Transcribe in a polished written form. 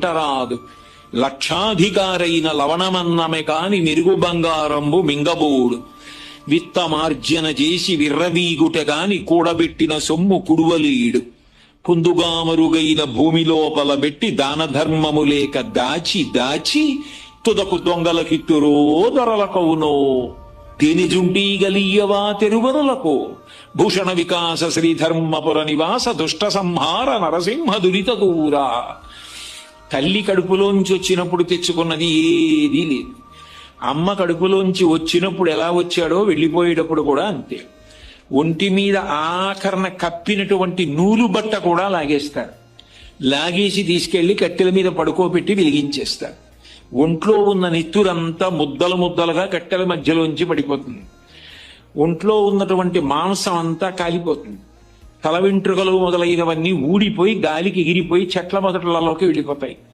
వెంటరాదు. లక్షాధికారైన లవణమన్నమె కాని మెరుగు బంగారంబు మింగబోడు. విత్తమార్జన చేసి విర్రవీగుట గాని కూడబెట్టిన సొమ్ము కుడువలీడు. పొందుగామరుగైన భూమి లోపల పెట్టి దాన ధర్మము లేక దాచి దాచి తుదకు దొంగలకిత్తురో దొరలకవునో. తేనెజుంటీ గలియవా తెరువరులకు భూషణ వికాస శ్రీధర్మపుర నివాస దుష్ట సంహార నరసింహ దురిత దూరా. తల్లి కడుపులోంచి వచ్చినప్పుడు తెచ్చుకున్నది ఏదీ లేదు. అమ్మ కడుపులోంచి వచ్చినప్పుడు ఎలా వచ్చాడో వెళ్ళిపోయేటప్పుడు కూడా అంతే. ఒంటి మీద ఆఖరణ కప్పినటువంటి నూలు బట్ట కూడా లాగేస్తాడు. లాగేసి తీసుకెళ్లి కట్టెల మీద పడుకోబెట్టి వెలిగించేస్తాడు. ఒంట్లో ఉన్న నెత్తురంతా ముద్దలు ముద్దలుగా కట్టెల మధ్యలోంచి పడిపోతుంది. ఒంట్లో ఉన్నటువంటి మాంసం అంతా కాలిపోతుంది. తల వెంట్రుకలు మొదలైనవన్నీ ఊడిపోయి గాలికి ఎగిరిపోయి చెట్ల మొదట్లలోకి వెళ్ళిపోతాయి.